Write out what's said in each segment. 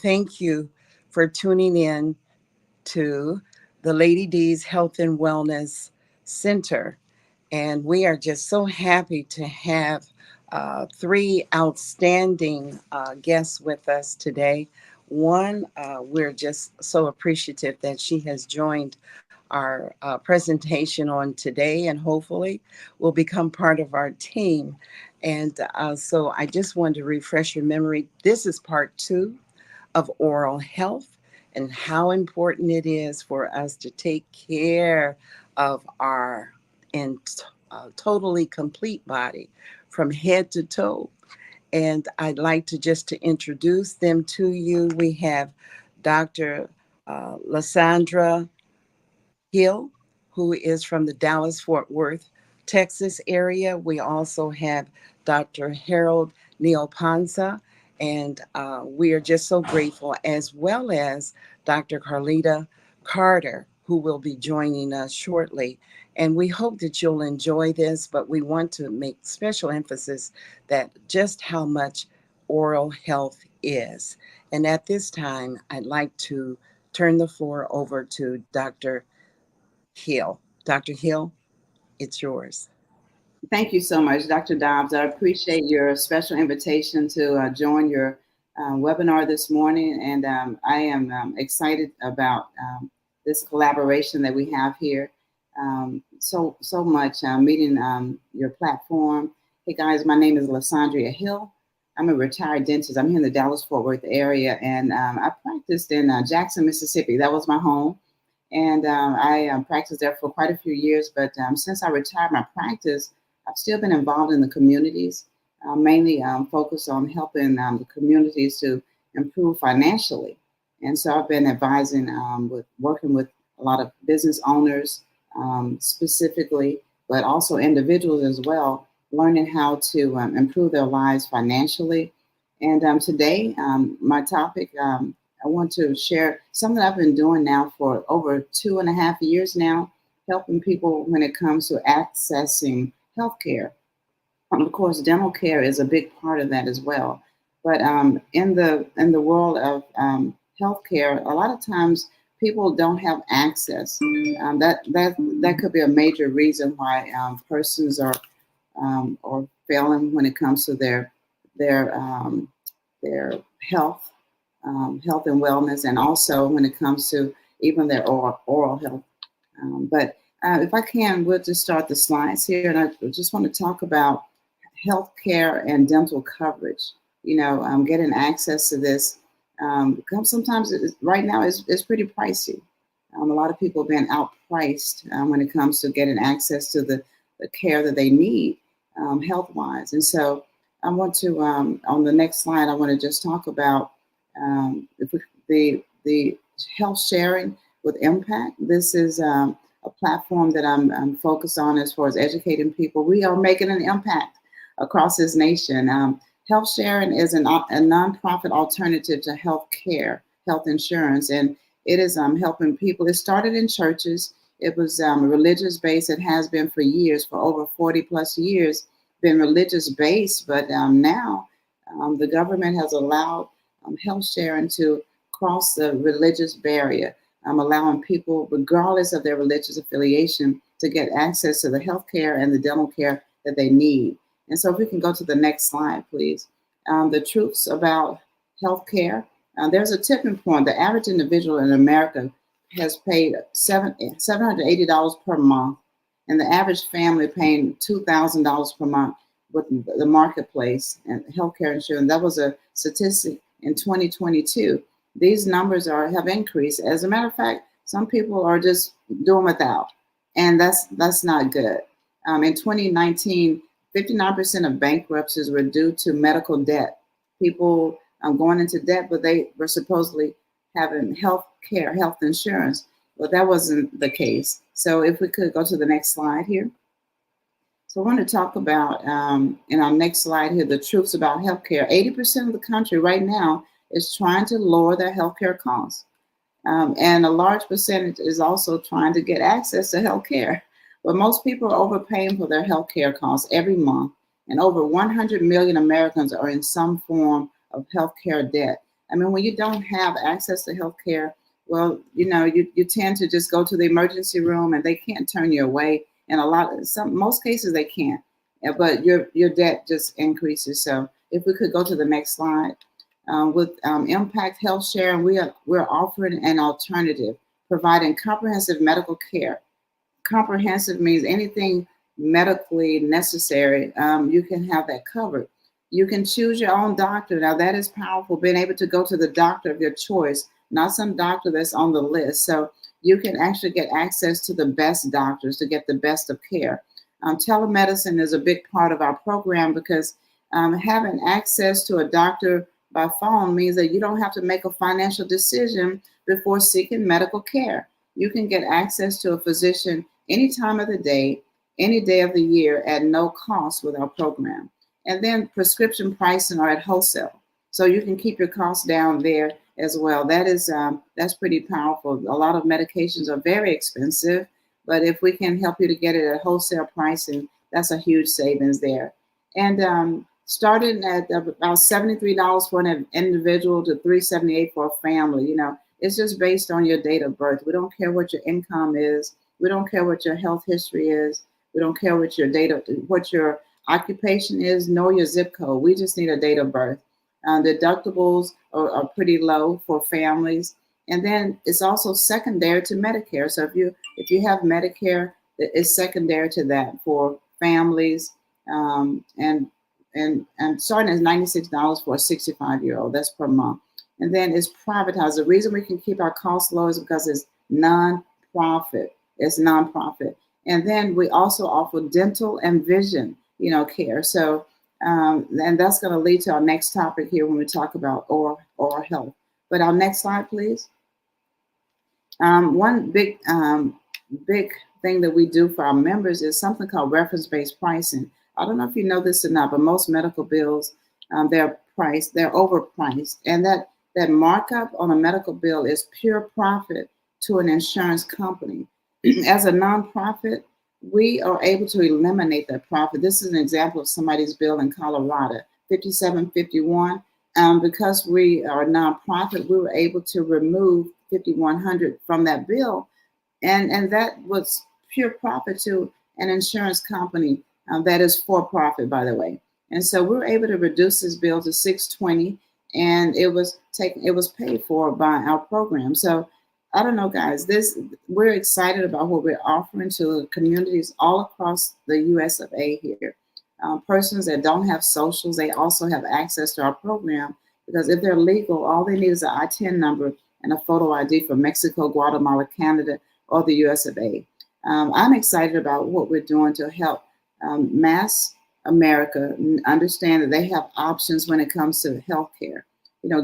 thank you for tuning in to the Lady D's Health and Wellness Center. And we are just so happy to have three outstanding guests with us today. One, we're just so appreciative that she has joined our presentation on today and hopefully will become part of our team. And so I just wanted to refresh your memory. This is part two of oral health and how important it is for us to take care of our and totally complete body from head to toe. And I'd like to just to introduce them to you. We have Dr. Lysandra Hill, who is from the Dallas Fort Worth, Texas area. We also have Dr. Harold Nii-Aponsah, and we are just so grateful, as well as Dr. Carletta Carter, who will be joining us shortly. And we hope that you'll enjoy this, but we want to make special emphasis that just how much oral health is. And at this time, I'd like to turn the floor over to Dr. Hill. Dr. Hill, it's yours. Thank you so much, Dr. Dobbs. I appreciate your special invitation to join your webinar this morning, and I am excited about this collaboration that we have here. So much meeting your platform. Hey guys, my name is Lysandra Hill. I'm a retired dentist. I'm here in the Dallas-Fort Worth area, and I practiced in Jackson, Mississippi. That was my home. And I practiced there for quite a few years, but since I retired my practice, I've still been involved in the communities, mainly focused on helping the communities to improve financially. And so I've been advising working with a lot of business owners specifically, but also individuals as well, learning how to improve their lives financially. And today, my topic, I want to share something I've been doing now for over 2.5 years now, helping people when it comes to accessing healthcare. Of course, dental care is a big part of that as well. But in the world of healthcare, a lot of times people don't have access. That could be a major reason why persons are failing when it comes to their health. Health and wellness, and also when it comes to even their oral health. But if I can, we'll just start the slides here, and I just want to talk about healthcare and dental coverage. Getting access to this. Sometimes right now it's pretty pricey. A lot of people have been outpriced when it comes to getting access to the care that they need health-wise. And so I want to, on the next slide, I want to just talk about the health sharing with impact. This is a platform that I'm focused on as far as educating people. We are making an impact across this nation. Health sharing is a nonprofit alternative to health care, health insurance, and it is helping people. It started in churches. It was religious based. It has been for years, for over 40 plus years, been religious based, but now the government has allowed health sharing to cross the religious barrier, allowing people, regardless of their religious affiliation, to get access to the health care and the dental care that they need. And so if we can go to the next slide, please. The truths about health care. There's a tipping point. The average individual in America has paid $780 per month, and the average family paying $2,000 per month with the marketplace and healthcare insurance. That was a statistic in 2022. These numbers have increased. As a matter of fact, some people are just doing without, and that's not good. In 2019, 59% of bankruptcies were due to medical debt. People going into debt, but they were supposedly having health care, health insurance. But that wasn't the case. So if we could go to the next slide here. So I want to talk about, in our next slide here, the truths about healthcare. 80% of the country right now is trying to lower their healthcare costs. And a large percentage is also trying to get access to healthcare. But most people are overpaying for their healthcare costs every month. And over 100 million Americans are in some form of healthcare debt. I mean, when you don't have access to health care, well, you tend to just go to the emergency room and they can't turn you away. And most cases they can't. But your debt just increases. So if we could go to the next slide. With Impact Health Sharing, we're offering an alternative, providing comprehensive medical care. Comprehensive means anything medically necessary, you can have that covered. You can choose your own doctor. Now, that is powerful, being able to go to the doctor of your choice, not some doctor that's on the list. So you can actually get access to the best doctors to get the best of care. Telemedicine is a big part of our program because having access to a doctor by phone means that you don't have to make a financial decision before seeking medical care. You can get access to a physician any time of the day, any day of the year at no cost with our program. And then prescription pricing are at wholesale, so you can keep your costs down there as well. That's pretty powerful. A lot of medications are very expensive, but if we can help you to get it at wholesale pricing, that's a huge savings there. And starting at about $73 for an individual to $378 for a family. It's just based on your date of birth. We don't care what your income is. We don't care what your health history is. We don't care what your occupation is, nor your zip code. We just need a date of birth. Deductibles are pretty low for families. And then it's also secondary to Medicare. So if you have Medicare, it's secondary to that for families. And starting at $96 for a 65-year-old. That's per month. And then it's privatized. The reason we can keep our costs low is because it's non-profit. It's non-profit. And then we also offer dental and vision, care. So, and that's going to lead to our next topic here when we talk about oral health. But our next slide, please. One big thing that we do for our members is something called reference-based pricing. I don't know if you know this or not, but most medical bills, they're overpriced. And that markup on a medical bill is pure profit to an insurance company. As a nonprofit, we are able to eliminate that profit. This is an example of somebody's bill in Colorado, 5751. Because we are a nonprofit, we were able to remove 5100 from that bill. And that was pure profit to an insurance company that is for profit, by the way. And so we were able to reduce this bill to 620, and it was paid for by our program. So I don't know, guys, we're excited about what we're offering to communities all across the US of A here. Persons that don't have socials, they also have access to our program because if they're legal, all they need is an I-10 number and a photo ID from Mexico, Guatemala, Canada, or the US of A. I'm excited about what we're doing to help mass America understand that they have options when it comes to healthcare.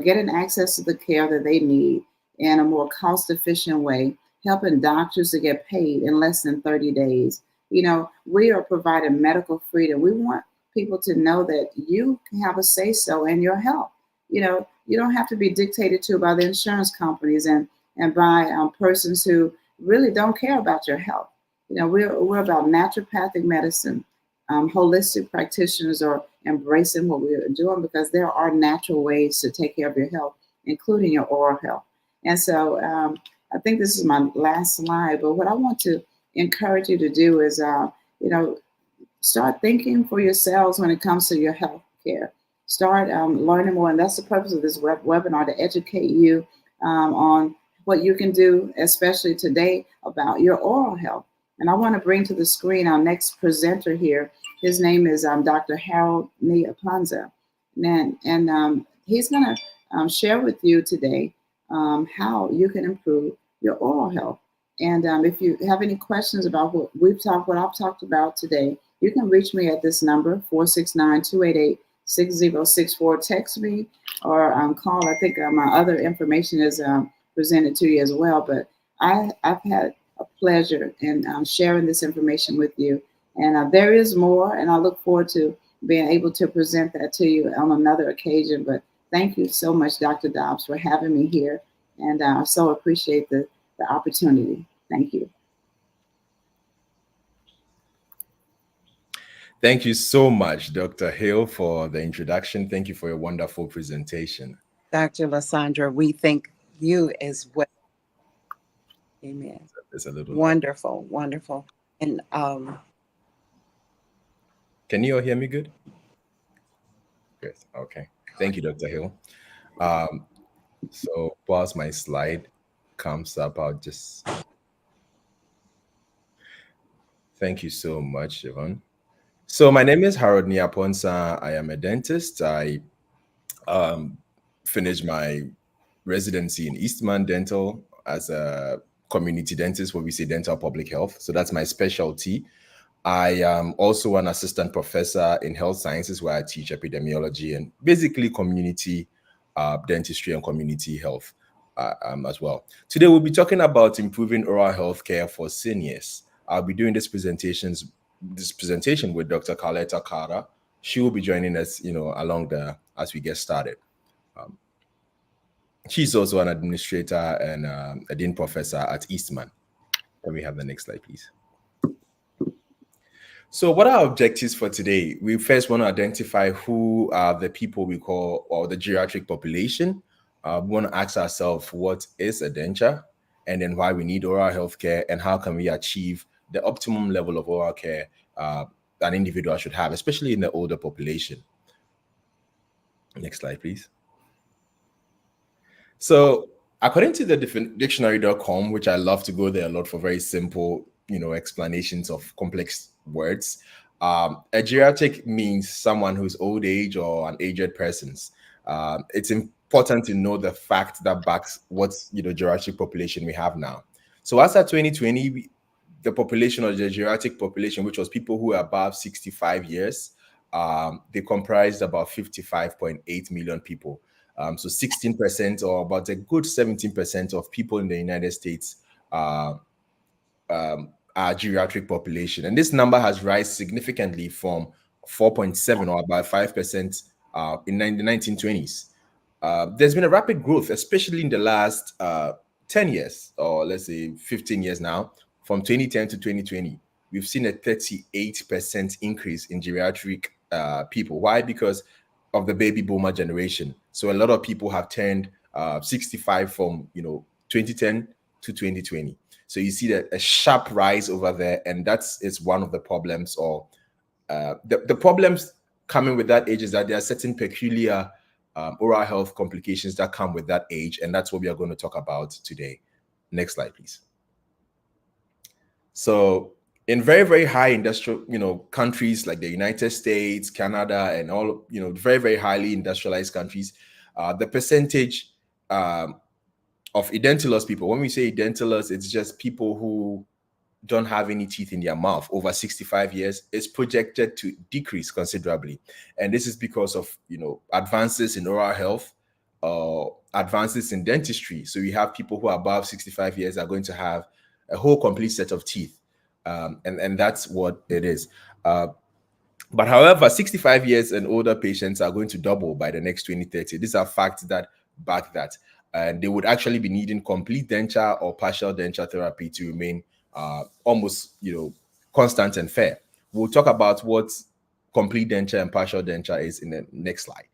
Getting access to the care that they need in a more cost-efficient way, helping doctors to get paid in less than 30 days. We are providing medical freedom. We want people to know that you can have a say-so in your health. You don't have to be dictated to by the insurance companies and by persons who really don't care about your health. We're about naturopathic medicine. Holistic practitioners are embracing what we're doing because there are natural ways to take care of your health, including your oral health. And so I think this is my last slide, but what I want to encourage you to do is, start thinking for yourselves when it comes to your health care. Start learning more, and that's the purpose of this webinar, to educate you on what you can do, especially today, about your oral health. And I want to bring to the screen our next presenter here. His name is Dr. Harold Nii-Aponsah. And he's going to share with you today how you can improve your oral health. And if you have any questions about what I've talked about today, you can reach me at this number, 469-288-6064. Text me or call. I think my other information is presented to you as well. But I've had a pleasure in sharing this information with you. And there is more, and I look forward to being able to present that to you on another occasion. But thank you so much, Dr. Dobbs, for having me here. And I so appreciate the opportunity. Thank you. Thank you so much, Dr. Hill, for the introduction. Thank you for your wonderful presentation. Dr. Lysandra, we thank you as well. Amen. It's a little loud. Wonderful, wonderful. And Can you all hear me good? Good. Okay. Thank you, Dr. Hill. Um, so whilst my slide comes up, I'll just thank you so much, Yvonne. So my name is Harold Nii-Aponsah. I am a dentist. I um, finished my residency in Eastman Dental as a community dentist, where we say dental public health. So that's my specialty. I am also an assistant professor in health sciences, where I teach epidemiology and basically community dentistry and community health as well. Today, we'll be talking about improving oral health care for seniors. I'll be doing this presentation with Dr. Carletta. She will be joining us, along as we get started. Um, she's also an administrator and a dean professor at Eastman. Can we have the next slide, please? So what are our objectives for today? We first want to identify who are the people we call, or the geriatric population. We want to ask ourselves, what is a denture? And then why we need oral health care, and how can we achieve the optimum level of oral care an individual should have, especially in the older population. Next slide, please. So according to the dictionary.com, which I love to go there a lot for very simple, explanations of complex words, a geriatric means someone who's old age or an aged persons. It's important to know the fact that backs what geriatric population we have now. So as at 2020, the population of the geriatric population, which was people who are above 65 years, they comprised about 55.8 million people. So 16%, or about a good 17% of people in the United States are geriatric population. And this number has risen significantly from 4.7, or about 5%, in the 1920s. There's been a rapid growth, especially in the last 10 years, or let's say 15 years now, from 2010 to 2020. We've seen a 38% increase in geriatric people. Why? Because of the baby boomer generation. So a lot of people have turned 65 from 2010 to 2020. So you see that a sharp rise over there, and is one of the problems, or the problems coming with that age is that there are certain peculiar oral health complications that come with that age, and that's what we are going to talk about today. Next slide, please. So in very, very high industrial, countries like the United States, Canada, and all, very, very highly industrialized countries, the percentage of edentulous people, when we say edentulous, it's just people who don't have any teeth in their mouth over 65 years, is projected to decrease considerably. And this is because of, advances in oral health, advances in dentistry. So we have people who are above 65 years are going to have a whole complete set of teeth. And that's what it is. But however, 65 years and older patients are going to double by the next 2030. These are facts that back that. And they would actually be needing complete denture or partial denture therapy to remain almost, constant and fair. We'll talk about what complete denture and partial denture is in the next slide.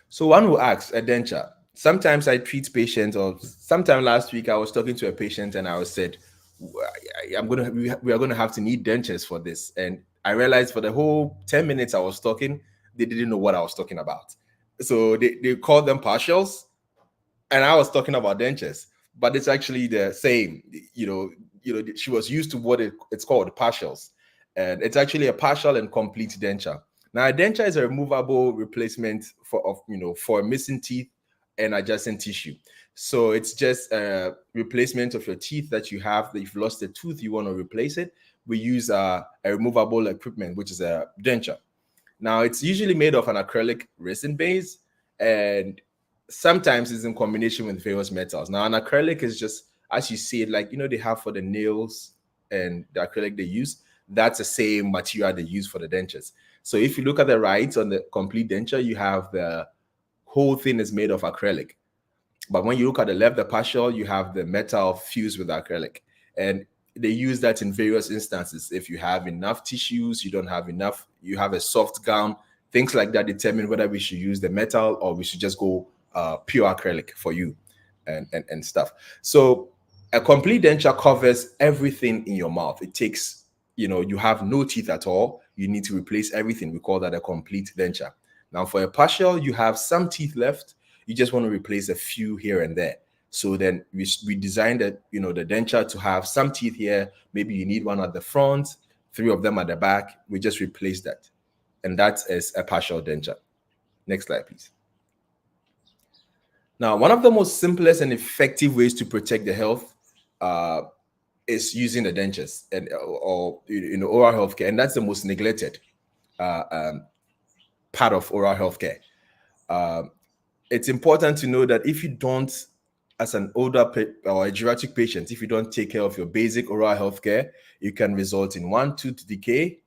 So one will ask, a denture. Sometimes I treat patients, or sometime last week I was talking to a patient and I said, we are going to have to need dentures for this. And I realized for the whole 10 minutes I was talking, they didn't know what I was talking about. So they called them partials, and I was talking about dentures, but it's actually the same. She was used to what it's called partials, and it's actually a partial and complete denture. Now, a denture is a removable replacement for missing teeth and adjacent tissue. So it's just a replacement of your teeth that you have. That you've lost a tooth, you want to replace it. We use a removable equipment, which is a denture. Now, it's usually made of an acrylic resin base, and sometimes it's in combination with various metals. Now, an acrylic is just, as you see it, like, they have for the nails and the acrylic they use, that's the same material they use for the dentures. So if you look at the right on the complete denture, you have the whole thing is made of acrylic. But when you look at the left, the partial, you have the metal fused with acrylic. And they use that in various instances. If you have enough tissues, you don't have enough, you have a soft gum, things like that determine whether we should use the metal or we should just go pure acrylic for you and stuff. So a complete denture covers everything in your mouth. It takes, you have no teeth at all. You need to replace everything. We call that a complete denture. Now for a partial, you have some teeth left. You just want to replace a few here and there. So then we designed that, the denture to have some teeth here. Maybe you need one at the front, 3 of them at the back. We just replace that. And that is a partial denture. Next slide, please. Now, one of the most simplest and effective ways to protect the health is using the dentures or oral health care. And that's the most neglected part of oral health care. It's important to know that if you don't, as an older or a geriatric patient, if you don't take care of your basic oral health care, you can result in 1 tooth decay,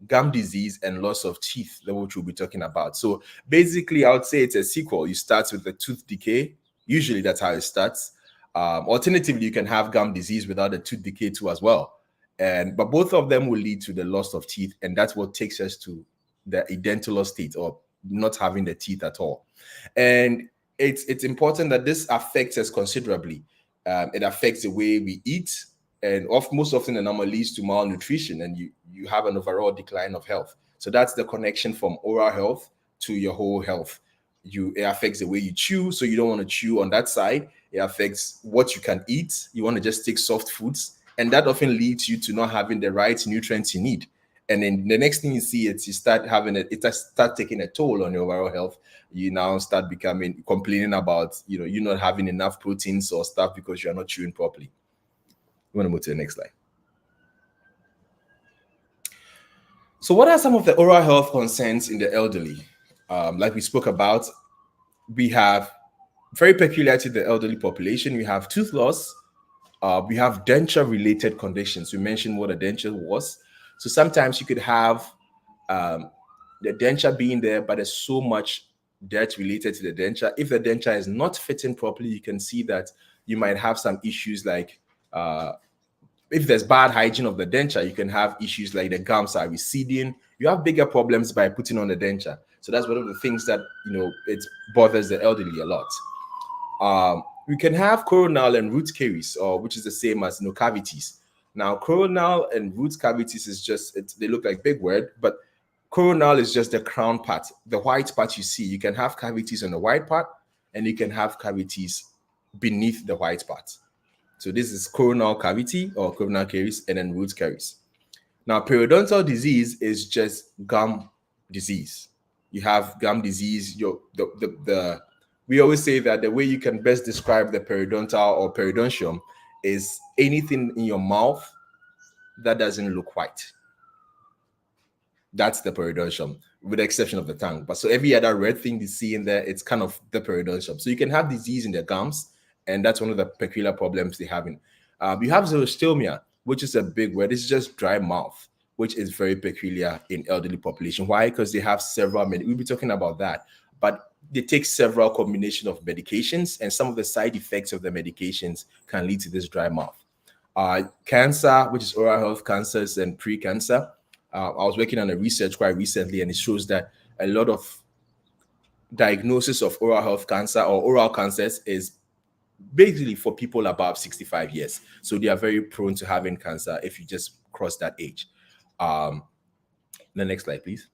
gum disease, and loss of teeth, which we'll be talking about. So basically, I would say it's a sequel. You start with the tooth decay. Usually that's how it starts. Alternatively, you can have gum disease without a tooth decay too as well. But both of them will lead to the loss of teeth, and that's what takes us to the edentulous state, or not having the teeth at all. And it's important that this affects us considerably. It affects the way we eat, and most often the number leads to malnutrition, and you have an overall decline of health. So that's the connection from oral health to your whole health. It affects the way you chew, so you don't want to chew on that side. It affects what you can eat. You want to just take soft foods, and that often leads you to not having the right nutrients you need. And then the next thing you see is you start having it start taking a toll on your overall health. You now start complaining about you not having enough proteins or stuff because you're not chewing properly. You want to move to the next slide. So what are some of the oral health concerns in the elderly? Like we spoke about, we have, very peculiar to the elderly population, we have tooth loss, we have denture-related conditions. We mentioned what a denture was. So sometimes you could have the denture being there, but there's so much dirt related to the denture. If the denture is not fitting properly, you can see that you might have some issues like, if there's bad hygiene of the denture, you can have issues like the gums are receding. You have bigger problems by putting on the denture. So that's one of the things that, it bothers the elderly a lot. We can have coronal and root caries, which is the same as cavities. Now, coronal and root cavities is just, they look like big word, but coronal is just the crown part, the white part you see. You can have cavities on the white part, and you can have cavities beneath the white part. So this is coronal cavity or coronal caries, and then root caries. Now, periodontal disease is just gum disease. You have gum disease. We always say that the way you can best describe the periodontal or periodontium is anything in your mouth that doesn't look white. That's the periodontium, with the exception of the tongue. But so every other red thing you see in there, it's kind of the periodontium. So you can have disease in the gums, and that's one of the peculiar problems they have. You have xerostomia, which is a big word. It's just dry mouth, which is very peculiar in elderly population. Why? Because they have several, we'll be talking about that, but they take several combination of medications, and some of the side effects of the medications can lead to this dry mouth. Cancer, which is oral health cancers and pre-cancer. I was working on a research quite recently, and it shows that a lot of diagnosis of oral health cancer or oral cancers is basically for people above 65 years. So they are very prone to having cancer if you just cross that age. The next slide, please.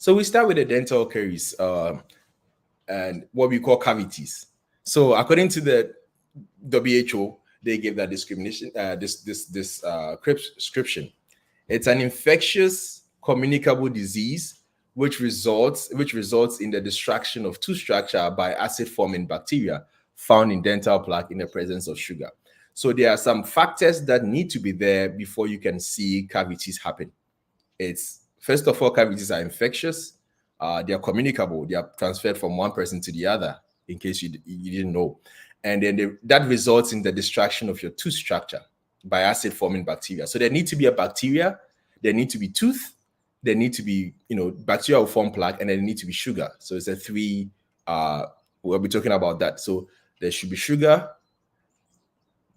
So we start with the dental caries and what we call cavities. So according to the WHO, they gave that description. It's an infectious communicable disease which results in the destruction of tooth structure by acid-forming bacteria found in dental plaque in the presence of sugar. So there are some factors that need to be there before you can see cavities happen. It's, first of all, cavities are infectious. They are communicable. They are transferred from one person to the other, in case you didn't know. And then that results in the destruction of your tooth structure by acid-forming bacteria. So there need to be a bacteria, there need to be tooth, there need to be, bacteria will form plaque, and there need to be sugar. So it's a three, we'll be talking about that. So there should be sugar,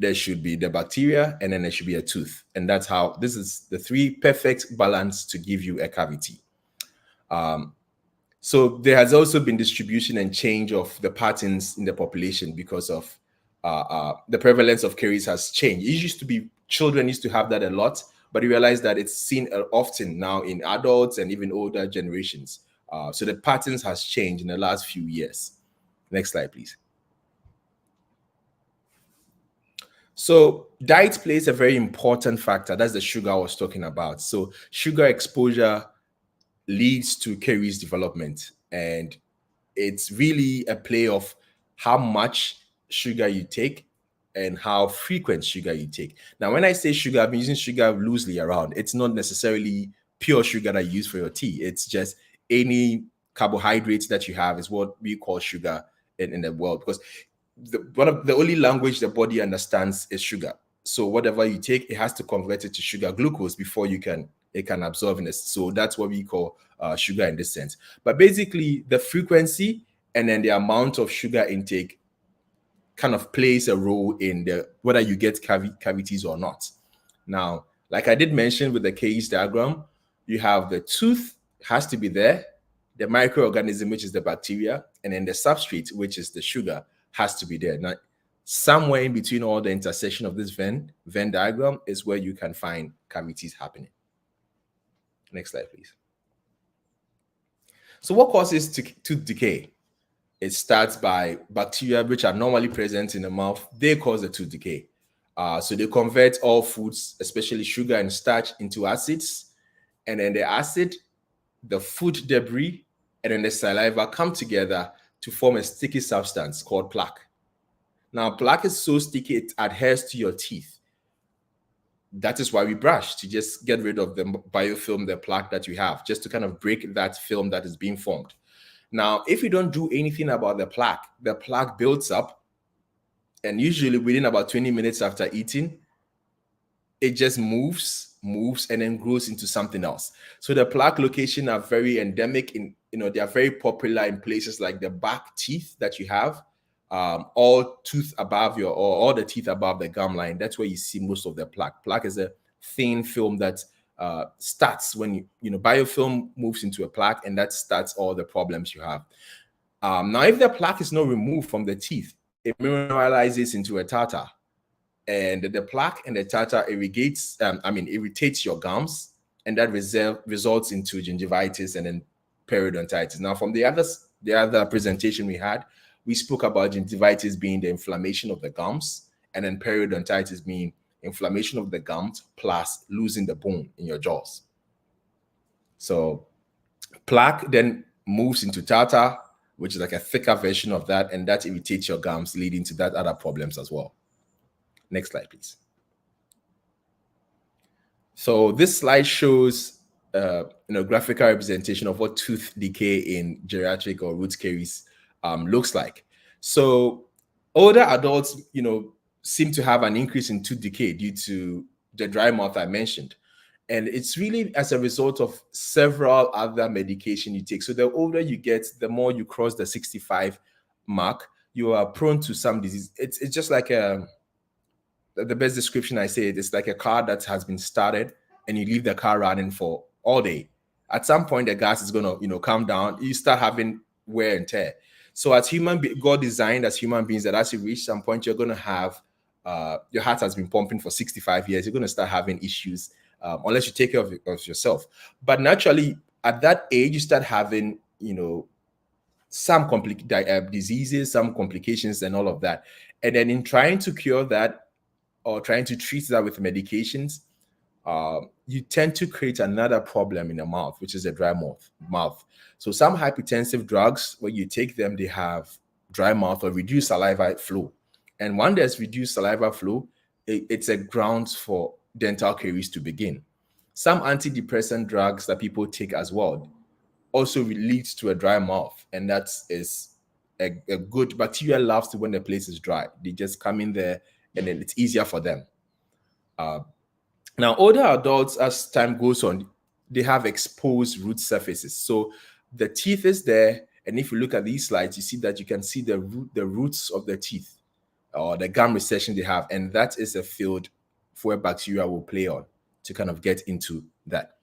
there should be the bacteria, and then there should be a tooth. And that's how this is the three perfect balance to give you a cavity. So there has also been distribution and change of the patterns in the population because of the prevalence of caries has changed. It used to be children used to have that a lot, but you realize that it's seen often now in adults and even older generations. So the patterns has changed in the last few years. Next slide, please. So diet plays a very important factor. That's the sugar I was talking about. So sugar exposure leads to caries development, and it's really a play of how much sugar you take and how frequent sugar you take. Now, when I say sugar, I'm using sugar loosely around. It's not necessarily pure sugar that you use for your tea. It's just any carbohydrates that you have is what we call sugar in the world, because one of the only language the body understands is sugar. So whatever you take, it has to convert it to sugar glucose before it can absorb in it. So that's what we call sugar in this sense. But basically, the frequency and then the amount of sugar intake kind of plays a role in whether you get cavities or not. Now, like I did mention with the case diagram, you have the tooth has to be there, the microorganism, which is the bacteria, and then the substrate, which is the sugar, has to be there. Now, somewhere in between all the intersection of this Venn diagram is where you can find cavities happening. Next slide, please. So what causes tooth decay? It starts by bacteria, which are normally present in the mouth. They cause the tooth decay. So they convert all foods, especially sugar and starch, into acids. And then the acid, the food debris, and then the saliva come together to form a sticky substance called plaque. Now, plaque is so sticky, it adheres to your teeth. That is why we brush, to just get rid of the biofilm, the plaque that you have, just to kind of break that film that is being formed. Now, if you don't do anything about the plaque builds up, and usually within about 20 minutes after eating, it just moves, and then grows into something else. So the plaque location are very endemic they are very popular in places like the back teeth that you have, all the teeth above the gum line. That's where you see most of the plaque. Plaque is a thin film that starts when biofilm moves into a plaque, and that starts all the problems you have. Now, if the plaque is not removed from the teeth, it mineralizes into a tartar, and the plaque and the tartar irritates your gums, and that results into gingivitis and then periodontitis. Now, from the other presentation we had, we spoke about gingivitis being the inflammation of the gums, and then periodontitis being inflammation of the gums plus losing the bone in your jaws. So plaque then moves into tartar, which is like a thicker version of that, and that irritates your gums, leading to that other problems as well. Next slide, please. So this slide shows graphical representation of what tooth decay in geriatric or root caries looks like. So older adults, seem to have an increase in tooth decay due to the dry mouth I mentioned. And it's really as a result of several other medication you take. So the older you get, the more you cross the 65 mark, you are prone to some disease. It's just like the best description I say, it's like a car that has been started and you leave the car running for all day. At some point, the gas is going to, come down. You start having wear and tear. So as God designed as human beings that as you reach some point, you're going to have, your heart has been pumping for 65 years. You're going to start having issues unless you take care of yourself. But naturally, at that age, you start having, some diseases, some complications and all of that. And then in trying to cure that or trying to treat that with medications, you tend to create another problem in the mouth, which is a dry mouth. So some hypertensive drugs, when you take them, they have dry mouth or reduced saliva flow. And when there's reduced saliva flow, it's a grounds for dental caries to begin. Some antidepressant drugs that people take as well also leads to a dry mouth, and that is a good bacteria loves it when the place is dry. They just come in there and then it's easier for them. Now, older adults, as time goes on, they have exposed root surfaces. So the teeth is there, and if you look at these slides, you see that you can see the roots of the teeth. or the gum recession they have. And that is a field where bacteria will play on to kind of get into that.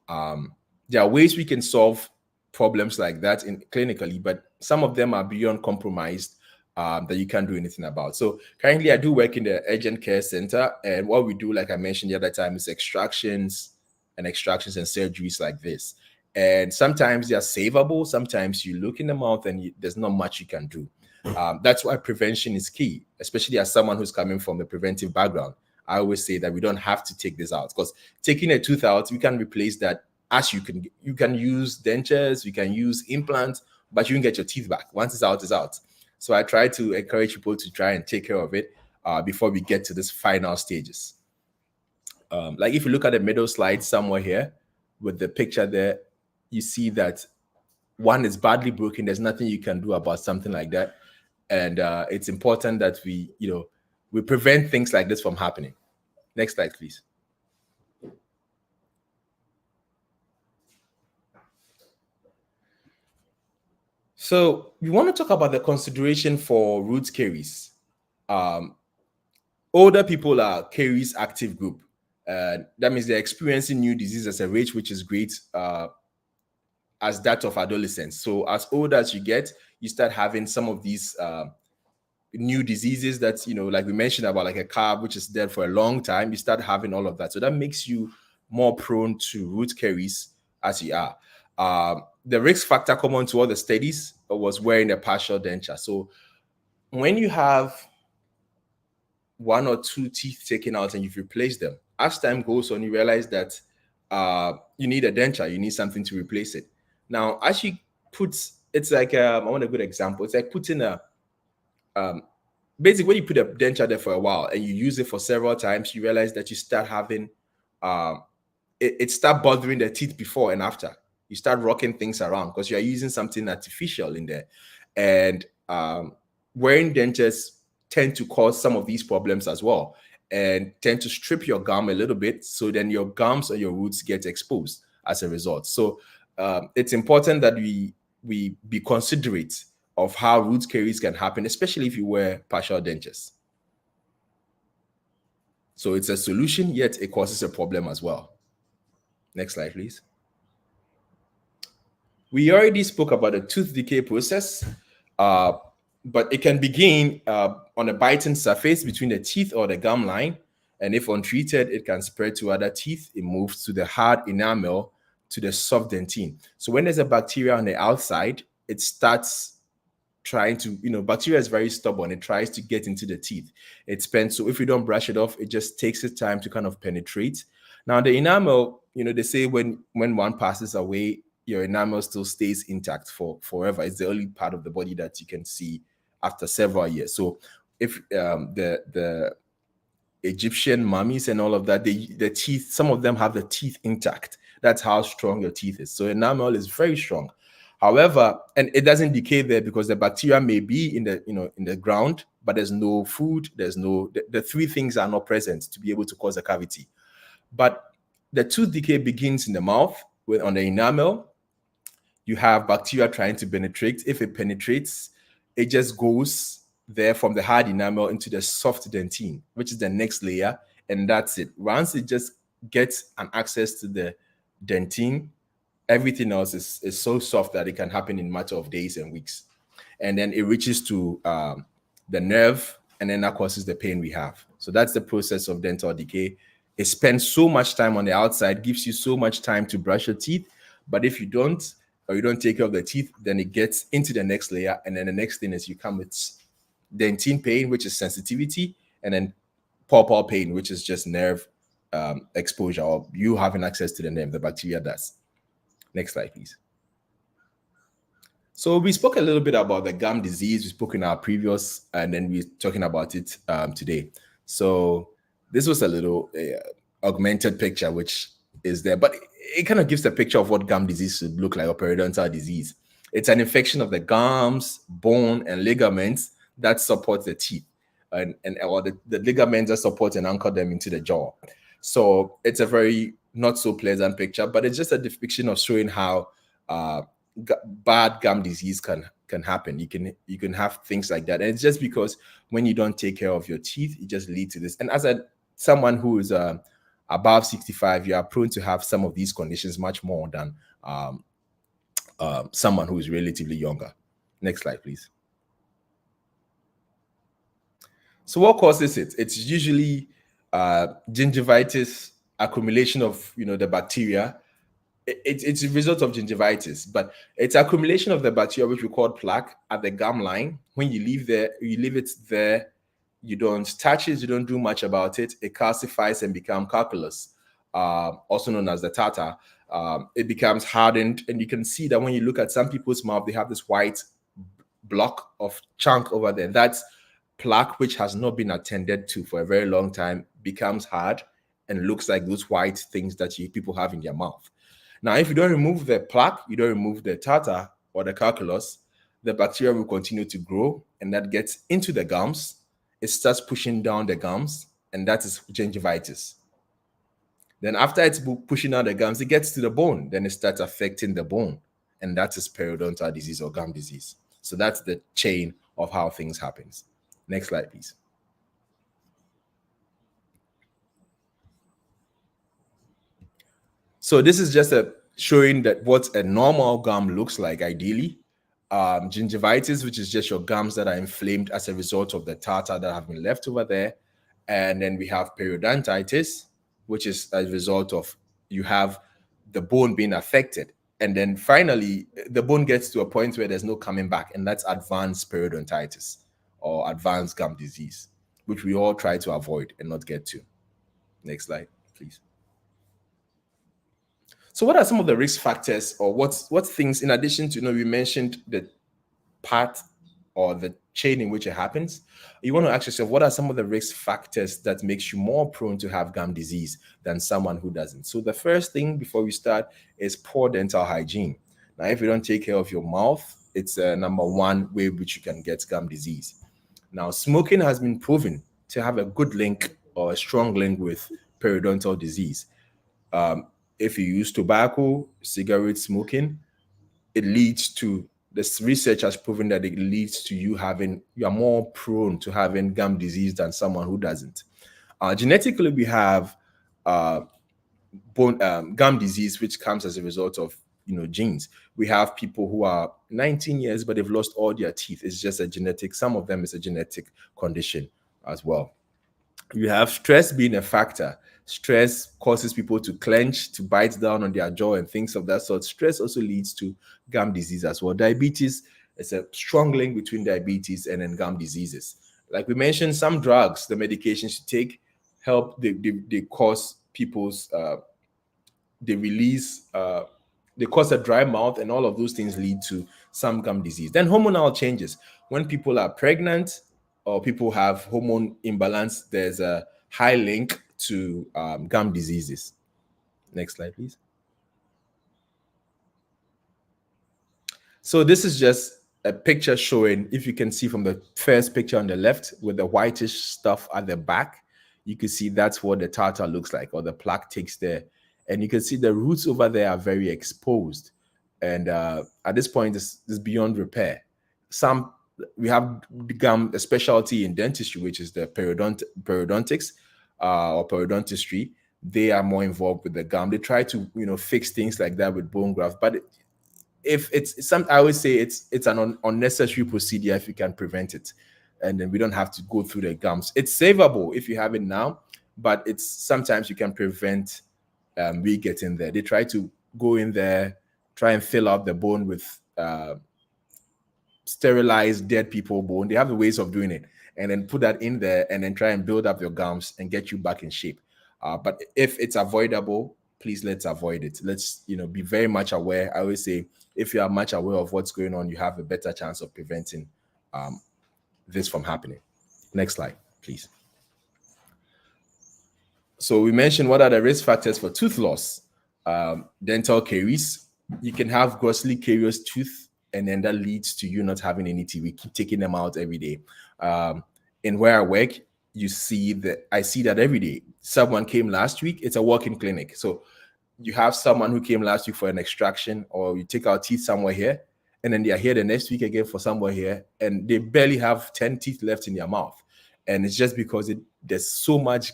There are ways we can solve problems like that in clinically, but some of them are beyond compromised that you can't do anything about. So currently I do work in the urgent care center, and what we do, like I mentioned the other time, is extractions and surgeries like this. And sometimes they are savable. Sometimes you look in the mouth and there's not much you can do. That's why prevention is key, especially as someone who's coming from a preventive background. I always say that we don't have to take this out, because taking a tooth out, we can replace that. As you can use dentures, you can use implants, but you can get your teeth back. Once it's out, it's out. So I try to encourage people to try and take care of it before we get to this final stages. Like if you look at the middle slide somewhere here with the picture there, you see that one is badly broken. There's nothing you can do about something like that. And it's important that we prevent things like this from happening. Next slide, please. So we want to talk about the consideration for root caries. Older people are caries active group. That means they're experiencing new disease at a rate which is great as that of adolescents. So as old as you get, you start having some of these new diseases that, like we mentioned about, like a carb, which is dead for a long time. You start having all of that. So that makes you more prone to root caries as you are. The risk factor common to all the studies was wearing a partial denture. So when you have one or two teeth taken out and you've replaced them, as time goes on, you realize that you need a denture, you need something to replace it. Now, as you put, it's like, I want a good example. It's like putting a, basically when you put a denture there for a while and you use it for several times, you realize that you start having, it start bothering the teeth before and after. You start rocking things around because you are using something artificial in there. And wearing dentures tend to cause some of these problems as well, and tend to strip your gum a little bit. So then your gums or your roots get exposed as a result. So it's important that we be considerate of how root caries can happen, especially if you wear partial dentures. So it's a solution, yet it causes a problem as well. Next slide, please. We already spoke about the tooth decay process, but it can begin on a biting surface between the teeth or the gum line. And if untreated, it can spread to other teeth. It moves to the hard enamel, to the soft dentine. So when there's a bacteria on the outside, it starts trying to, bacteria is very stubborn. It tries to get into the teeth. So if you don't brush it off, it just takes its time to kind of penetrate. Now the enamel, they say when one passes away, your enamel still stays intact for forever. It's the only part of the body that you can see after several years. So if the Egyptian mummies and all of that, the teeth, some of them have the teeth intact. That's how strong your teeth is. So enamel is very strong. However, and it doesn't decay there because the bacteria may be in the ground, but there's no food, the three things are not present to be able to cause a cavity. But the tooth decay begins in the mouth on the enamel. You have bacteria trying to penetrate. If it penetrates, it just goes there from the hard enamel into the soft dentine, which is the next layer, and that's it. Once it just gets an access to the dentine, everything else is so soft that it can happen in a matter of days and weeks. And then it reaches to the nerve, and then that causes the pain we have. So that's the process of dental decay. It spends so much time on the outside, gives you so much time to brush your teeth. But if you don't, or you don't take care of the teeth, then it gets into the next layer. And then the next thing is you come with dentine pain, which is sensitivity, and then pulpal pain, which is just nerve exposure, or you having access to the nerve, the bacteria does. Next slide, please. So we spoke a little bit about the gum disease. We spoke in our previous, and then we're talking about it today. So this was a little augmented picture, which is there, but it kind of gives a picture of what gum disease should look like, or periodontal disease. It's an infection of the gums, bone, and ligaments that support the teeth, or the ligaments that support and anchor them into the jaw. So it's a very not so pleasant picture, but it's just a depiction of showing how bad gum disease can happen. You can have things like that, and it's just because when you don't take care of your teeth, it just leads to this. And as someone who is above 65, you are prone to have some of these conditions much more than someone who is relatively younger. Next slide, please. So what causes it? It's usually gingivitis, accumulation of the bacteria. It's a result of gingivitis, but it's accumulation of the bacteria, which we call plaque, at the gum line. When you leave it there, you don't touch it, you don't do much about it. It calcifies and becomes calculus, also known as the tartar. It becomes hardened, and you can see that when you look at some people's mouth, they have this white block of chunk over there. That's plaque, which has not been attended to for a very long time, becomes hard and looks like those white things that people have in their mouth. Now, if you don't remove the plaque, you don't remove the tartar or the calculus, the bacteria will continue to grow, and that gets into the gums. It starts pushing down the gums, and that is gingivitis. Then after it's pushing out the gums, it gets to the bone. Then it starts affecting the bone, and that is periodontal disease or gum disease. So that's the chain of how things happens. Next slide, please. So this is just showing that what a normal gum looks like ideally. Gingivitis, which is just your gums that are inflamed as a result of the tartar that have been left over there. And then we have periodontitis, which is a result of you have the bone being affected. And then finally, the bone gets to a point where there's no coming back, and that's advanced periodontitis or advanced gum disease, which we all try to avoid and not get to. Next slide, please. So what are some of the risk factors, or what things, in addition to, we mentioned the part or the chain in which it happens, you want to ask yourself, what are some of the risk factors that makes you more prone to have gum disease than someone who doesn't? So the first thing before we start is poor dental hygiene. Now, if you don't take care of your mouth, it's number one way which you can get gum disease. Now, smoking has been proven to have a good link or a strong link with periodontal disease. If you use tobacco, cigarette smoking, it leads to, this research has proven that it leads to you are more prone to having gum disease than someone who doesn't. Genetically, we have gum disease, which comes as a result of genes. We have people who are 19 years, but they've lost all their teeth. It's just a genetic, some of them is a genetic condition as well. You have stress being a factor. Stress causes people to clench, to bite down on their jaw and things of that sort. Stress also leads to gum disease as well. Diabetes is a strong link between diabetes and then gum diseases. Like we mentioned, some drugs, the medications you take, help, they cause people's, they cause a dry mouth, and all of those things lead to some gum disease. Then hormonal changes. When people are pregnant or people have hormone imbalance, there's a high link to gum diseases. Next slide, please. So this is just a picture showing, if you can see from the first picture on the left with the whitish stuff at the back, you can see that's what the tartar looks like, or the plaque takes there. And you can see the roots over there are very exposed. And at this point, it's beyond repair. We have become a specialty in dentistry, which is the periodontics or periodontistry. They are more involved with the gum. They try to fix things like that with bone graft. But if it's something, I always say it's an unnecessary procedure if you can prevent it, and then we don't have to go through the gums. It's savable if you have it now, but it's sometimes you can prevent re-getting there. They try to go in there, try and fill out the bone with sterilized dead people bone. They have the ways of doing it, and then put that in there and then try and build up your gums and get you back in shape. But if it's avoidable, please let's avoid it. Let's be very much aware. I always say, if you are much aware of what's going on, you have a better chance of preventing this from happening. Next slide, please. So we mentioned what are the risk factors for tooth loss. Dental caries. You can have grossly carious tooth, and then that leads to you not having any teeth. We keep taking them out every day. In where I work, I see that every day. Someone came last week. It's a walk-in clinic. So you have someone who came last week for an extraction, or you take out teeth somewhere here, and then they are here the next week again for somewhere here, and they barely have 10 teeth left in their mouth. And it's just because there's so much,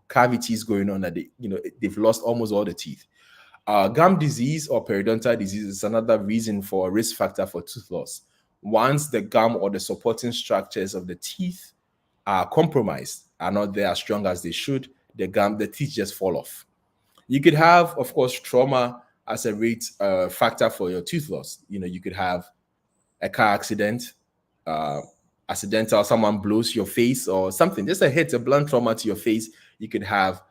cavities going on that they've lost almost all the teeth. Gum disease or periodontal disease is another reason for a risk factor for tooth loss. Once the gum or the supporting structures of the teeth are compromised, are not there as strong as they should, the teeth just fall off. You could have, of course, trauma as a rate factor for your tooth loss. You could have a car accident, accidental, someone blows your face or something, just a blunt trauma to your face. You could have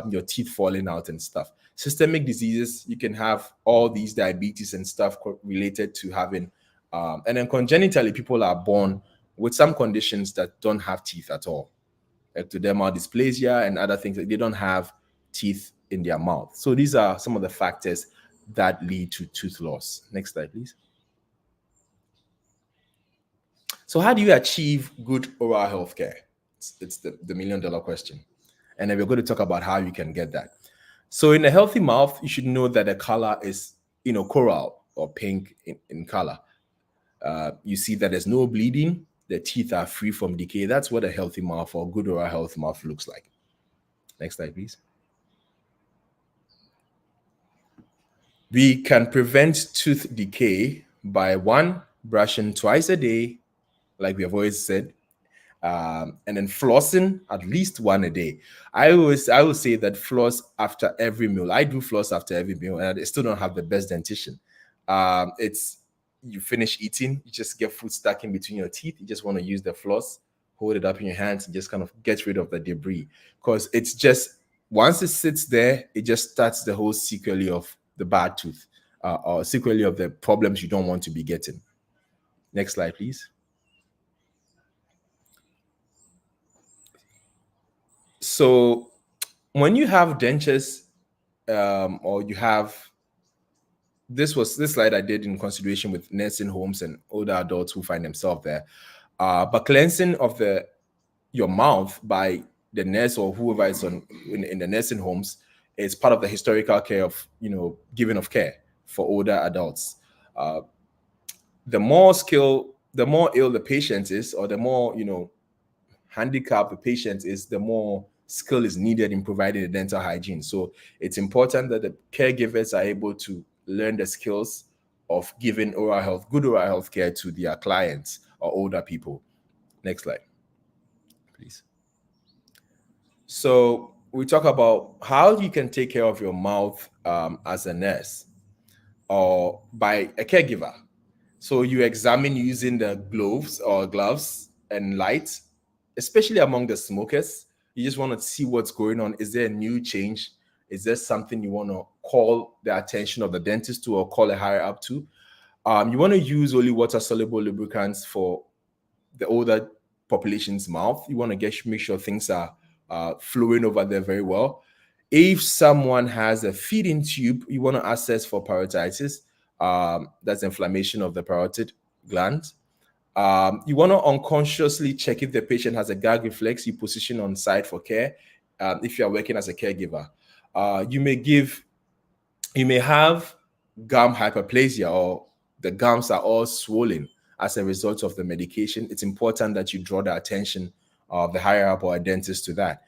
your teeth falling out and stuff. Systemic diseases, you can have all these diabetes and stuff related to having, and then congenitally, people are born with some conditions that don't have teeth at all. Ectodermal dysplasia and other things, they don't have teeth in their mouth. So these are some of the factors that lead to tooth loss. Next slide, please. So how do you achieve good oral health care? It's the $1 million question. And then we're going to talk about how you can get that. So in a healthy mouth, you should know that the color is, coral or pink in color. You see that there's no bleeding. The teeth are free from decay. That's what a healthy mouth or good oral health mouth looks like. Next slide, please. We can prevent tooth decay by 1, brushing twice a day, like we have always said, and then flossing at least 1 a day. I will say that floss after every meal. I do floss after every meal, and I still don't have the best dentition. It's you finish eating, you just get food stuck in between your teeth. You just want to use the floss, hold it up in your hands, and just kind of get rid of the debris, because it's just once it sits there, it just starts the whole sequelae of the bad tooth, or sequelae of the problems you don't want to be getting. Next slide, please. So when you have dentures, or you have, this slide I did in consideration with nursing homes and older adults who find themselves there. But cleansing of your mouth by the nurse or whoever is in the nursing homes is part of the historical care of, giving of care for older adults. The more ill the patient is, or the more, handicapped the patient is, the more skill is needed in providing the dental hygiene. So it's important that the caregivers are able to learn the skills of giving good oral health care to their clients or older people. Next slide, please. So we talk about how you can take care of your mouth as a nurse or by a caregiver. So you examine using the gloves and light, especially among the smokers. You just want to see what's going on. Is there a new change? Is there something you want to call the attention of the dentist to or call a higher up to? You want to use only water-soluble lubricants for the older population's mouth. You want to make sure things are flowing over there very well. If someone has a feeding tube, you want to assess for parotitis. That's inflammation of the parotid gland. You want to unconsciously check if the patient has a gag reflex. You position on side for care. If you are working as a caregiver, you may have gum hyperplasia, or the gums are all swollen as a result of the medication. It's important that you draw the attention of the higher up or a dentist to that.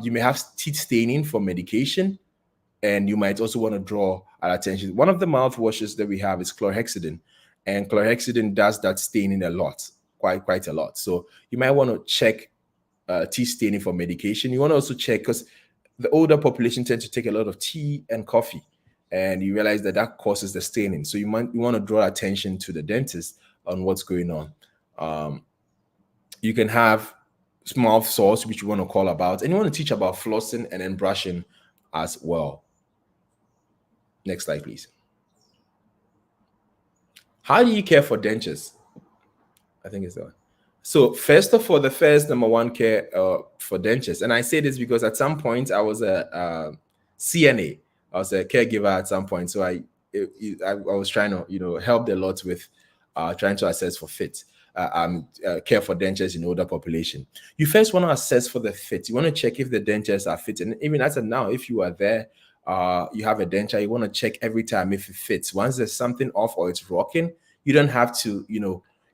You may have teeth staining from medication, and you might also want to draw attention. One of the mouthwashes that we have is chlorhexidine, and chlorhexidine does that staining a lot, quite a lot. So you might want to check teeth staining for medication. You want to also check, because the older population tend to take a lot of tea and coffee, and you realize that causes the staining. So you want to draw attention to the dentist on what's going on. You can have mouth sores, which you want to call about, and you want to teach about flossing and then brushing as well. Next slide, please. How do you care for dentures? I think it's that one. So first of all, the first number one care for dentures, and I say this because at some point I was a CNA. I was a caregiver at some point, so I was trying to help a lot with trying to assess for fit. Care for dentures in older population. You first want to assess for the fit. You want to check if the dentures are fit, and even as of now, if you are there, you have a denture, you want to check every time if it fits. Once there's something off or it's rocking, you don't have to,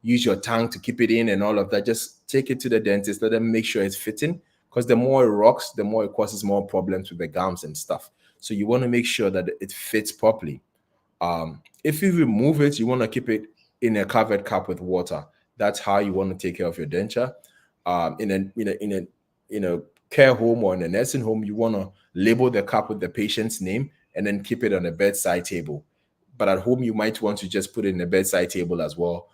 use your tongue to keep it in and all of that. Just take it to the dentist, let them make sure it's fitting, because the more it rocks, the more it causes more problems with the gums and stuff. So you want to make sure that it fits properly. If you remove it, you want to keep it in a covered cup with water. That's how you want to take care of your denture. In a care home or in a nursing home, you want to label the cup with the patient's name and then keep it on a bedside table. But at home, you might want to just put it in a bedside table as well.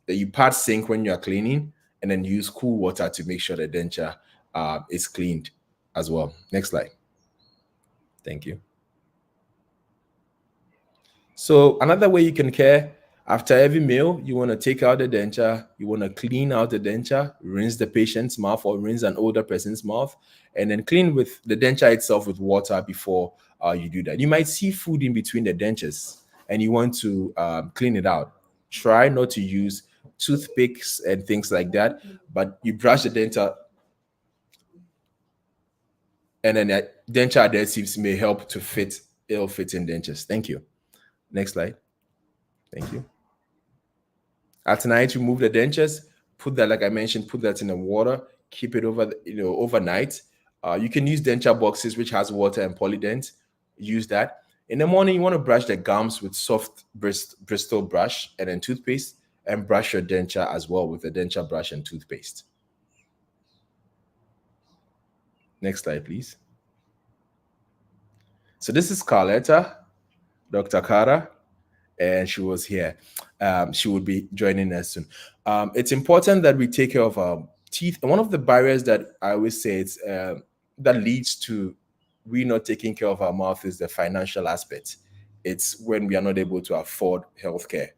You part sink when you are cleaning, and then use cool water to make sure the denture is cleaned as well. Next slide. Thank you. So another way you can care, after every meal, you want to take out the denture, you want to clean out the denture, rinse the patient's mouth or rinse an older person's mouth, and then clean with the denture itself with water before you do that. You might see food in between the dentures and you want to clean it out. Try not to use toothpicks and things like that, but you brush the denture, and then denture adhesives may help to fit ill-fitting dentures. Thank you. Next slide. Thank you. At night, remove the dentures, put that, like I mentioned, put that in the water, keep it overnight. You can use denture boxes, which has water and polydent. Use that. In the morning, you want to brush the gums with soft Bristol brush and then toothpaste, and brush your denture as well with a denture brush and toothpaste. Next slide, please. So this is Carletta, Dr. Carter, and she was here. She will be joining us soon. It's important that we take care of our teeth. And one of the barriers that I always say it's that leads to we not taking care of our mouth is the financial aspect. It's when we are not able to afford healthcare.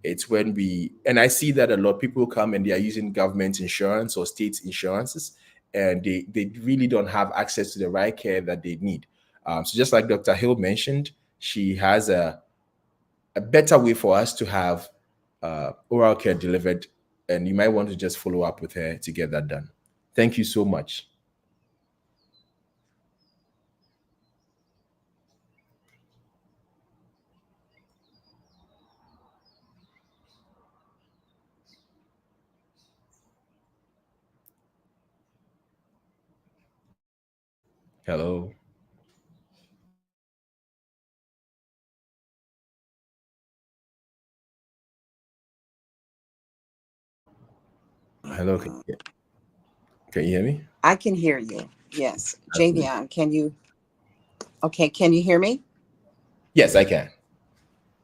It's when and I see that a lot of people come and they are using government insurance or state insurances, and they really don't have access to the right care that they need. So just like Dr. Hill mentioned, she has a better way for us to have oral care delivered, and you might want to just follow up with her to get that done. Thank you so much. Hello. Hello. Can you hear me? I can hear you. Yes. That's me. Javion, can you hear me? Yes, I can.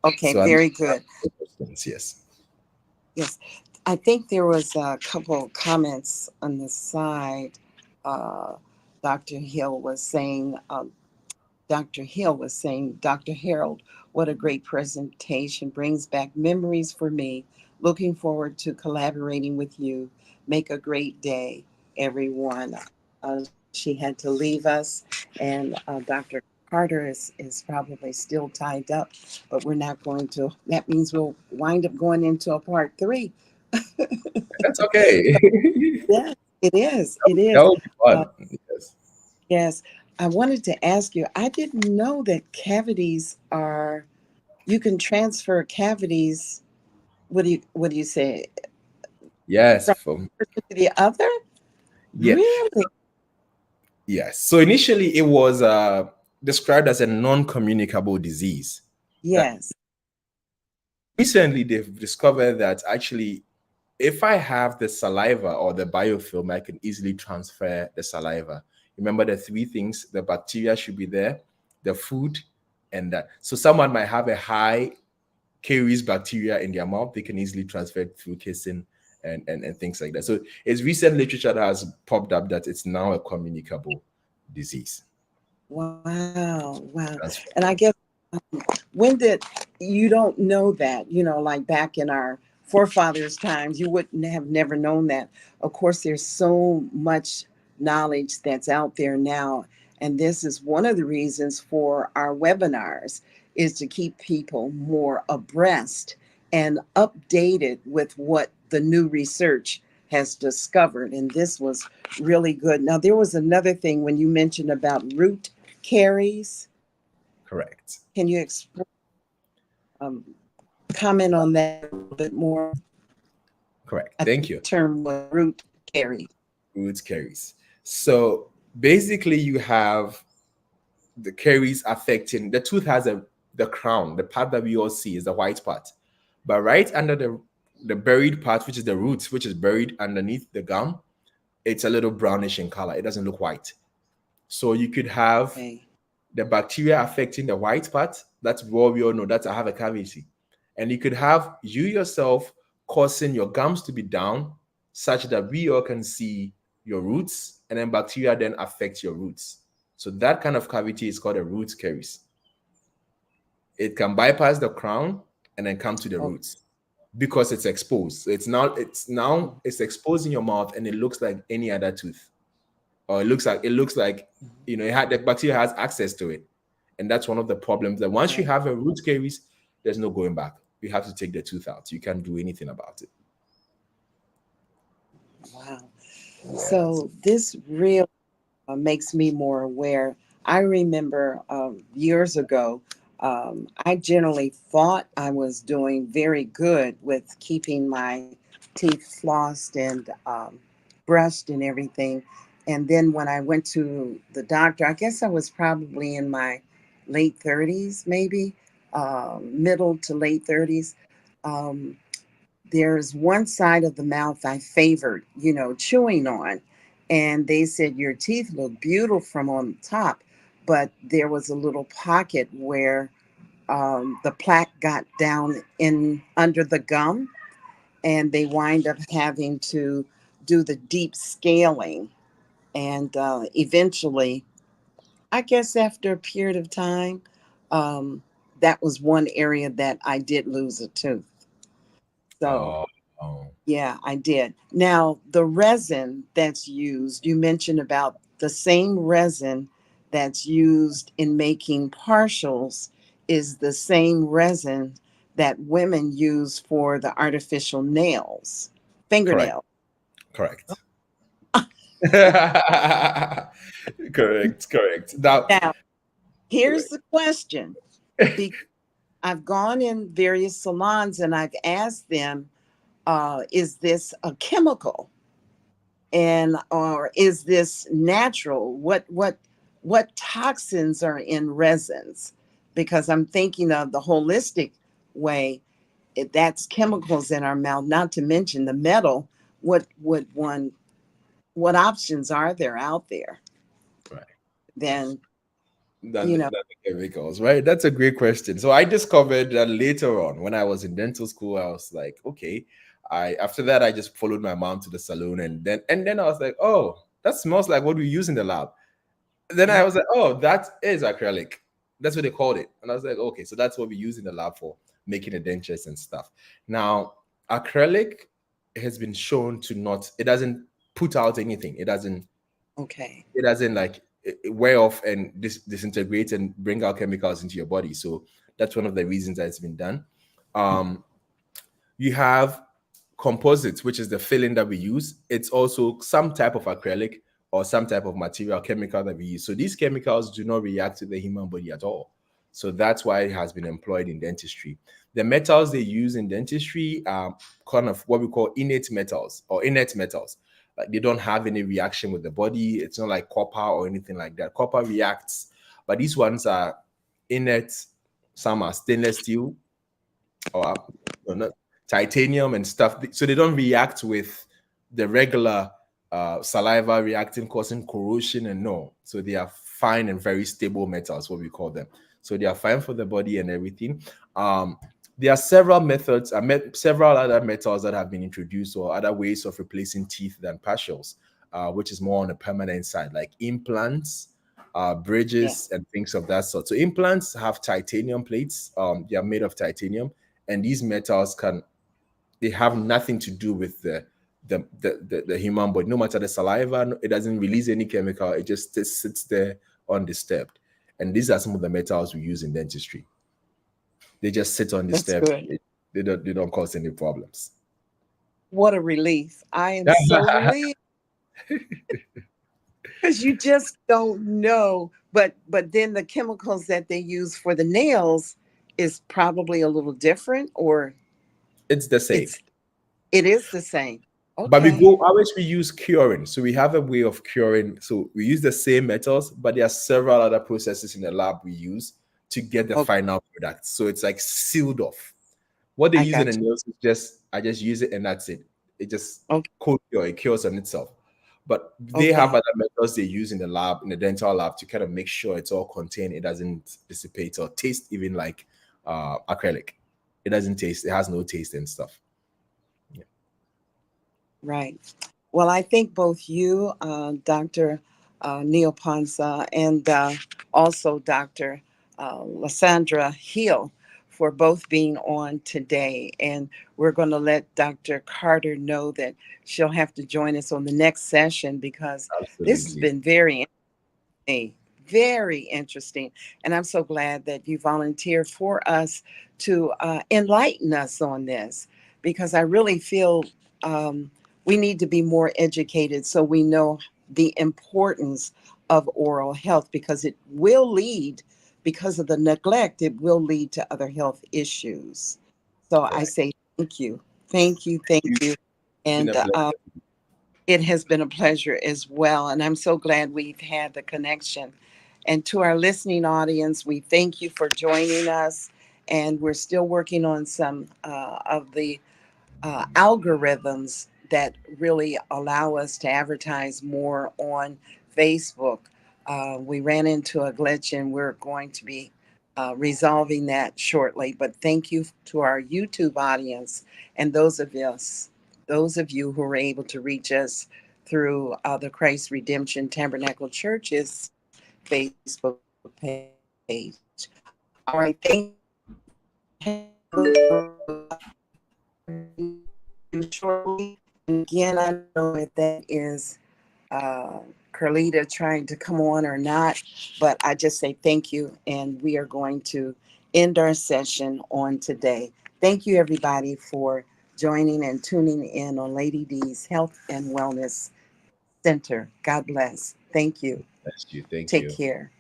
Okay, So I'm very good. yes. Yes. I think there was a couple comments on the side. Uh, Dr. Hill was saying, Dr. Harold, what a great presentation. Brings back memories for me. Looking forward to collaborating with you. Make a great day, everyone. She had to leave us, and Dr. Carter is probably still tied up, but we're not going to. That means we'll wind up going into a part three. That's okay. Yes, it is. It That is. would be Uh, fun. Yes. yes. I wanted to ask you, I didn't know that cavities are, you can transfer cavities. What do you say? Yes. From From one person to the other? yeah. Really? Yes. So initially it was described as a non-communicable disease. That Yes. recently they've discovered that actually if I have the saliva or the biofilm, I can easily transfer the saliva. Remember the three things: the bacteria should be there, the food, and that. So someone might have a high caries bacteria in their mouth, they can easily transfer it through kissing and things like that. So it's recent literature that has popped up that it's now a communicable disease. Wow. Wow. That's And I guess when did you don't know that, like back in our forefathers' times, you wouldn't have never known that. Of course, there's so much knowledge that's out there now. And this is one of the reasons for our webinars is to keep people more abreast and updated with what the new research has discovered. And this was really good. Now, there was another thing when you mentioned about root caries. Correct. Can you um, comment on that a little bit more? Correct. I Thank think you. the term was root caries. Root caries. So basically, you have the caries affecting the tooth has the crown, the part that we all see is the white part, but right under the buried part, which is the roots, which is buried underneath the gum, it's a little brownish in color. It doesn't look white. So you could have Okay. the bacteria affecting the white part. That's what we all know. That's I have a cavity, and you could have you yourself causing your gums to be down, such that we all can see your roots, and then bacteria then affect your roots. So that kind of cavity is called a root caries. It can bypass the crown and then come to the Oh, roots because it's exposed. So it's exposed in your mouth and it looks like any other tooth. Or it looks like it had the bacteria has access to it. And that's one of the problems that once you right. have a root caries, there's no going back. You have to take the tooth out. You can't do anything about it. Wow. Yes. So this really makes me more aware. I remember years ago, I generally thought I was doing very good with keeping my teeth flossed and brushed and everything. And then when I went to the doctor, I guess I was probably in my late 30s, maybe middle to late 30s. Um, there's one side of the mouth I favored, chewing on. And they said, your teeth look beautiful from on top. But there was a little pocket where the plaque got down in under the gum, and they wind up having to do the deep scaling. And eventually, I guess after a period of time, um, that was one area that I did lose a tooth. So Oh, oh, yeah, I did. Now, the resin that's used, you mentioned about the same resin that's used in making partials is the same resin that women use for the artificial nails, correct. fingernails. Correct. Correct. Correct. Now, Now, here's correct. the question. Because I've gone in various salons and I've asked them, is this a chemical? And or is this natural? What toxins are in resins? Because I'm thinking of the holistic way, that's chemicals in our mouth, not to mention the metal. What options are there out there? Right. Then Than, you than know the chemicals, right? That's a great question. So I discovered that later on when I was in dental school, I was like, okay. I after that I just followed my mom to the salon and then I was like, oh, that smells like what we use in the lab. Then I was like, oh, that is acrylic. That's what they called it. And I was like, okay, so that's what we use in the lab for making the dentures and stuff. Now, acrylic has been shown to not, it doesn't put out anything. okay. It doesn't like wear off and disintegrate and bring out chemicals into your body. So that's one of the reasons that it's been done. Um, you have composites, which is the filling that we use. It's also some type of acrylic or some type of material chemical that we use. So these chemicals do not react to the human body at all. So that's why it has been employed in dentistry. The metals they use in dentistry are kind of what we call innate metals or inert metals. Like they don't have any reaction with the body. It's not like copper or anything like that. Copper reacts, but these ones are inert. Some are stainless steel or not titanium and stuff. So they don't react with the regular saliva reacting, causing corrosion and no. So they are fine and very stable metals, what we call them. So they are fine for the body and everything. There are several methods, several other metals that have been introduced or other ways of replacing teeth than partials, which is more on the permanent side, like implants, Yeah, bridges, and things of that sort. So implants have titanium plates. They are made of titanium, and these metals they have nothing to do with the human body. No matter the saliva, it doesn't release any chemical. It just sits there undisturbed. And these are some of the metals we use in dentistry. They just sit that's undisturbed. good. They don't cause any problems. What a relief. I am so relieved because you just don't know. but then the chemicals that they use for the nails is probably a little different, or It's the same. it's it is the same. But we Okay. go always we use curing. So we have a way of curing. So we use the same metals, but there are several other processes in the lab we use to get the Okay. final product. So it's like sealed off. What they I use in the got you. nails is just I just use it and that's it. It just Okay. it cures on itself. But they have Okay. other methods they use in the lab, in the dental lab, to kind of make sure it's all contained, it doesn't dissipate or taste even like acrylic. It doesn't taste, it has no taste and stuff. Yeah. Right. Well, I thank both you, Dr. Nii-Aponsah, and also Dr. Lysandra Hill, for both being on today. And we're going to let Dr. Carter know that she'll have to join us on the next session, because this has Absolutely. been very interesting. And I'm so glad that you volunteered for us to enlighten us on this, because I really feel we need to be more educated so we know the importance of oral health, because it will lead, because of the neglect, it will lead to other health issues. So I Correct. say thank you. Thank you. Thank It's you. been a And pleasure. it has been a pleasure as well. And I'm so glad we've had the connection. And to our listening audience, we thank you for joining us. And we're still working on some of the algorithms that really allow us to advertise more on Facebook. We ran into a glitch, and we're going to be resolving that shortly. But thank you to our YouTube audience, and those of you who were able to reach us through the Christ Redemption Tabernacle Church's Facebook page. All right, thank you again. Shortly. And again, I don't know if that is Carletta trying to come on or not, but I just say thank you. And we are going to end our session on today. Thank you, everybody, for joining and tuning in on Lady D's Health and Wellness Center. God bless. Thank you. Bless you. Thank Take you. care.